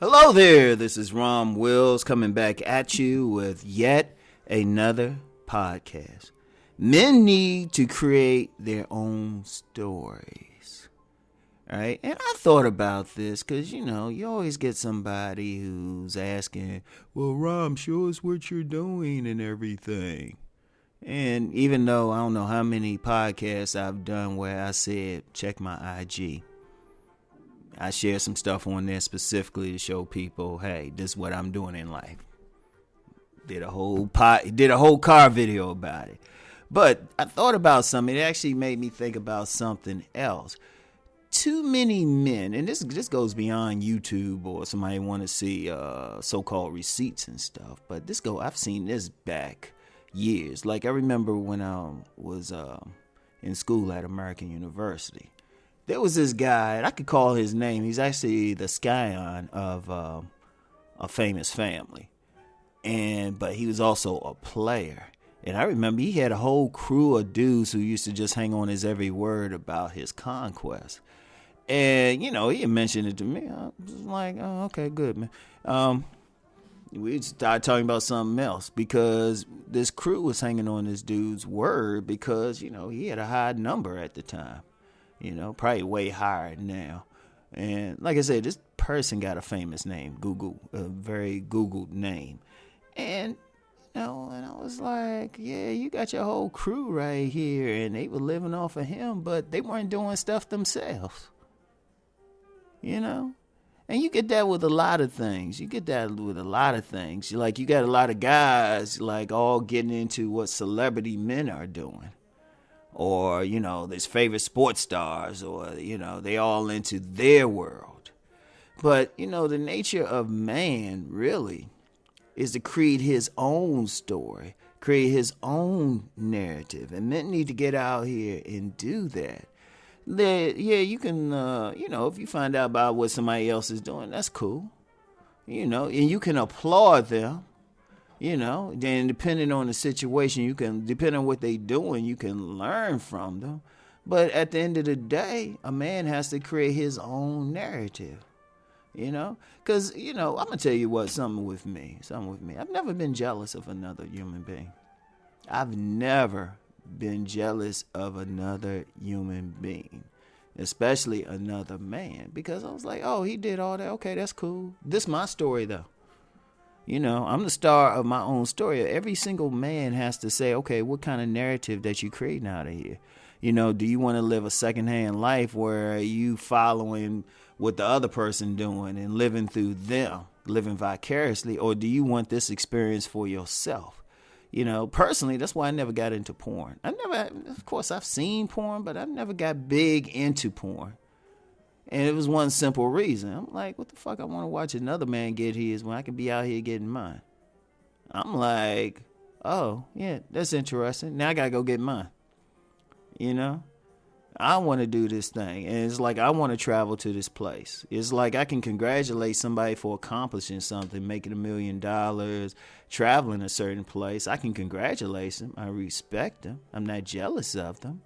Hello there, this is Rom Wills coming back at you with yet another podcast. Men need to create their own stories. Alright, and I thought about this because, you always get somebody who's asking, well, Rom, show us what you're doing and everything. And even though I don't know how many podcasts I've done where I said, check my IG. I share some stuff on there specifically to show people, hey, this is what I'm doing in life. Did a whole car video about it. But I thought about something. It actually made me think about something else. Too many men, and this goes beyond YouTube or somebody want to see so-called receipts and stuff. But I've seen this back years. Like I remember when I was in school at American University. There was this guy, and I could call his name. He's actually the scion of a famous family, but he was also a player. And I remember he had a whole crew of dudes who used to just hang on his every word about his conquest. And he had mentioned it to me. I was like, oh, okay, good, man. We started talking about something else because this crew was hanging on this dude's word because he had a high number at the time. Probably way higher now. And like I said, this person got a famous name, a very Googled name. And, and I was like, yeah, you got your whole crew right here. And they were living off of him, but they weren't doing stuff themselves. And you get that with a lot of things. Like, you got a lot of guys, like, all getting into what celebrity men are doing. Or, there's favorite sports stars, or, they all into their world. But, the nature of man, really, is to create his own story, create his own narrative. And men need to get out here and do that. You can, if you find out about what somebody else is doing, that's cool. And you can applaud them. Then depending on the situation, depending on what they're doing, you can learn from them. But at the end of the day, a man has to create his own narrative, because, I'm going to tell you something with me. I've never been jealous of another human being. I've never been jealous of another human being, especially another man, because I was like, oh, he did all that. Okay, that's cool. This is my story, though. I'm the star of my own story. Every single man has to say, okay, what kind of narrative that you creating out of here? Do you want to live a secondhand life where you following what the other person doing and living through them, living vicariously, or do you want this experience for yourself? Personally, that's why I never got into porn. Of course, I've seen porn, but I've never got big into porn. And it was one simple reason. I'm like, what the fuck? I want to watch another man get his when I can be out here getting mine. I'm like, oh, yeah, that's interesting. Now I got to go get mine. I want to do this thing. And it's like, I want to travel to this place. It's like I can congratulate somebody for accomplishing something, making $1 million, traveling a certain place. I can congratulate them. I respect them. I'm not jealous of them.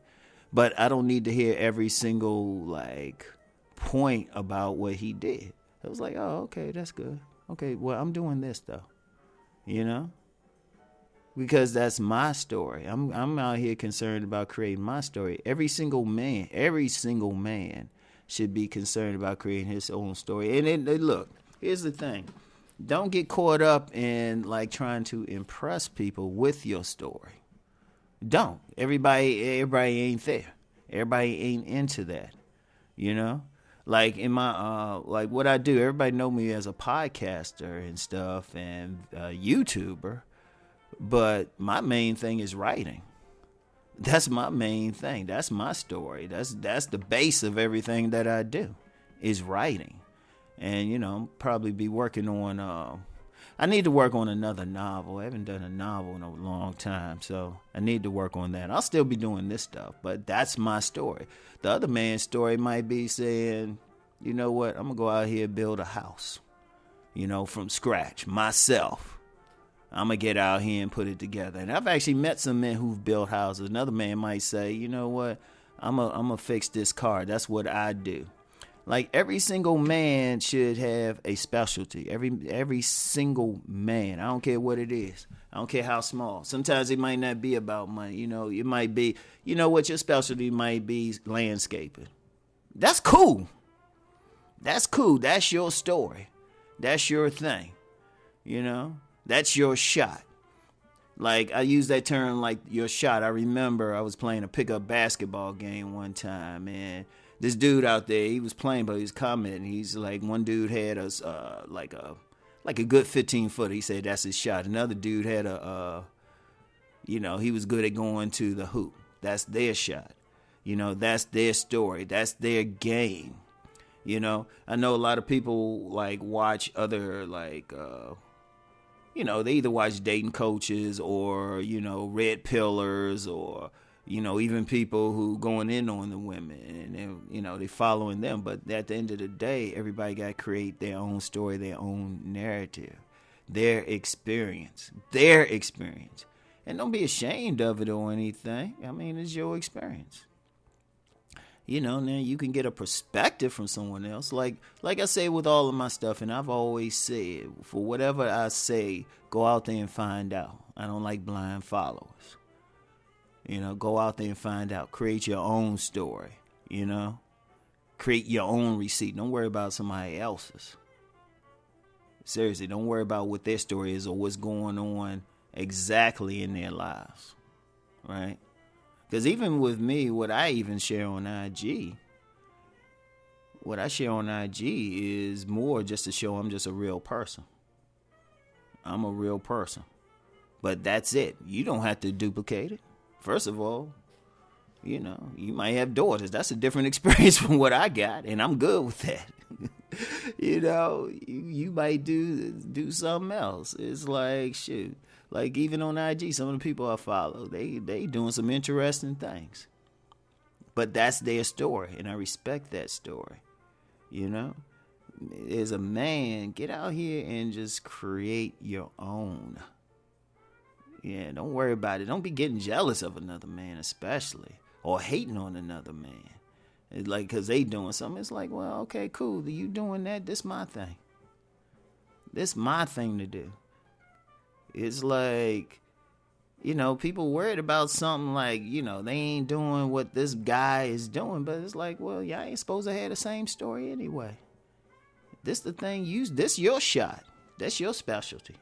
But I don't need to hear every single, point about what he did. I was like, oh, okay, that's good. Okay, well, I'm doing this though, because that's my story. I'm out here concerned about creating my story. Every single man should be concerned about creating his own story. And look, here's the thing: don't get caught up in trying to impress people with your story. Don't. Everybody ain't there. Everybody ain't into that. Like in my what I do, everybody know me as a podcaster and stuff and a YouTuber, but my main thing is writing. That's my main thing. That's my story. That's the base of everything that I do is writing. And I'll probably be working on I need to work on another novel. I haven't done a novel in a long time, so I need to work on that. I'll still be doing this stuff, but that's my story. The other man's story might be saying, you know what, I'm going to go out here and build a house, from scratch, myself. I'm going to get out here and put it together. And I've actually met some men who've built houses. Another man might say, you know what, I'm going to fix this car. That's what I do. Like every single man should have a specialty. Every single man. I don't care what it is. I don't care how small. Sometimes it might not be about money. You know, it might be, you know what, your specialty might be landscaping. That's cool. That's cool. That's your story. That's your thing. You know, that's your shot. Like, I use that term, like, your shot. I remember I was playing a pickup basketball game one time, and this dude out there, he was playing, but he was commenting. He's like, one dude had like a good 15-footer. He said that's his shot. Another dude had he was good at going to the hoop. That's their shot. You know, that's their story. That's their game. You know, I know a lot of people, like, watch other, like, they either watch dating coaches or, red pillars or, even people who going in on the women and, they following them. But at the end of the day, everybody got to create their own story, their own narrative, their experience. And don't be ashamed of it or anything. I mean, it's your experience. Now you can get a perspective from someone else. Like I say with all of my stuff, and I've always said, for whatever I say, go out there and find out. I don't like blind followers. Go out there and find out. Create your own story, Create your own receipt. Don't worry about somebody else's. Seriously, don't worry about what their story is or what's going on exactly in their lives, right? Because even with me, what I even share on IG, is more just to show I'm just a real person. I'm a real person. But that's it. You don't have to duplicate it. First of all, you might have daughters. That's a different experience from what I got, and I'm good with that. You might do something else. It's like, shoot. Like, even on IG, some of the people I follow, they doing some interesting things. But that's their story, and I respect that story. As a man, get out here and just create your own. Yeah, don't worry about it. Don't be getting jealous of another man, especially, or hating on another man. It's like, because they doing something. It's like, well, okay, cool. You doing that? This my thing. This my thing to do. It's like, people worried about something like, they ain't doing what this guy is doing. But it's like, well, y'all ain't supposed to have the same story anyway. This the thing. This your shot. That's your specialty.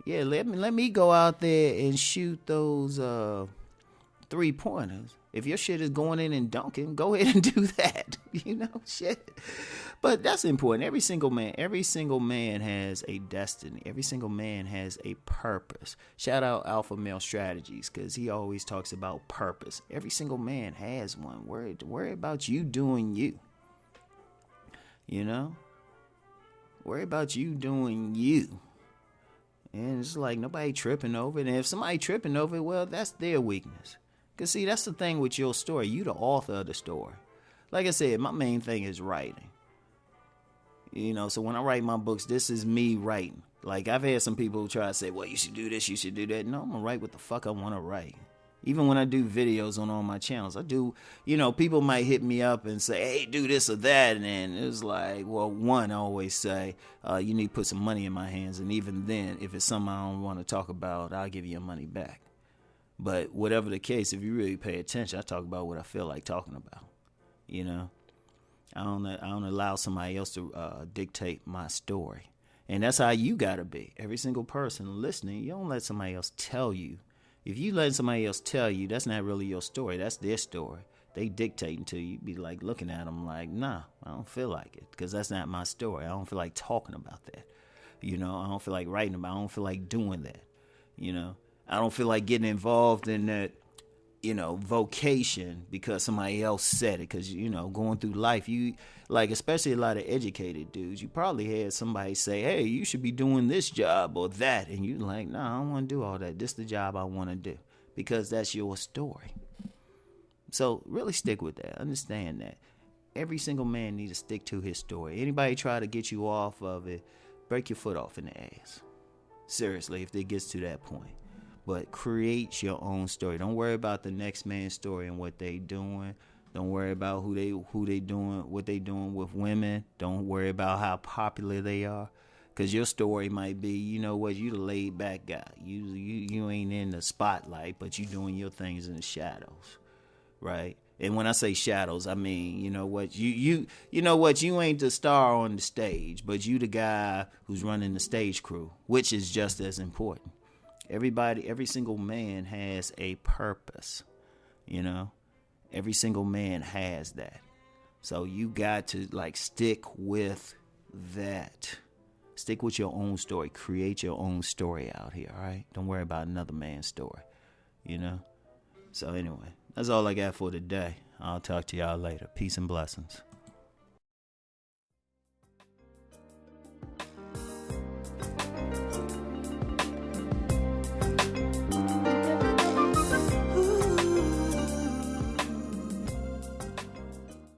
Yeah, let me go out there and shoot those 3-pointers. If your shit is going in and dunking, go ahead and do that. Shit. But that's important. Every single man has a destiny. Every single man has a purpose. Shout out Alpha Male Strategies, because he always talks about purpose. Every single man has one. Worry about you doing you. Worry about you doing you. And it's like nobody tripping over it. And if somebody tripping over it, well, that's their weakness. Because, see, that's the thing with your story. You the author of the story. Like I said, my main thing is writing. So when I write my books, this is me writing. Like, I've had some people try to say, well, you should do this, you should do that. No, I'm going to write what the fuck I want to write. Even when I do videos on all my channels, I do, people might hit me up and say, hey, do this or that. And then it's like, well, one, I always say, you need to put some money in my hands. And even then, if it's something I don't want to talk about, I'll give you your money back. But whatever the case, if you really pay attention, I talk about what I feel like talking about. I don't allow somebody else to dictate my story. And that's how you got to be. Every single person listening, you don't let somebody else tell you. If you let somebody else tell you, that's not really your story. That's their story. They dictating to you. Be like looking at them like, nah, I don't feel like it, because that's not my story. I don't feel like talking about that. I don't feel like writing about it. I don't feel like doing that. I don't feel like getting involved in that, vocation because somebody else said it. Because, going through life, you, like, especially a lot of educated dudes, you probably had somebody say, hey, you should be doing this job or that. And you like, no, I don't want to do all that. This is the job I want to do, because that's your story. So really stick with that. Understand that. Every single man needs to stick to his story. Anybody try to get you off of it, break your foot off in the ass. Seriously, if it gets to that point. But create your own story. Don't worry about the next man's story and what they doing. Don't worry about who they doing, what they doing with women. Don't worry about how popular they are. Cause your story might be, you know what, you the laid back guy. You ain't in the spotlight, but you doing your things in the shadows, right? And when I say shadows, I mean, you know what, you know what, you ain't the star on the stage, but you the guy who's running the stage crew, which is just as important. Every single man has a purpose, you know. Every single man has that. So you got to like stick with that. Stick with your own story. Create your own story out here, all right? Don't worry about another man's story, you know? So anyway, that's all I got for today. I'll talk to y'all later. Peace and blessings.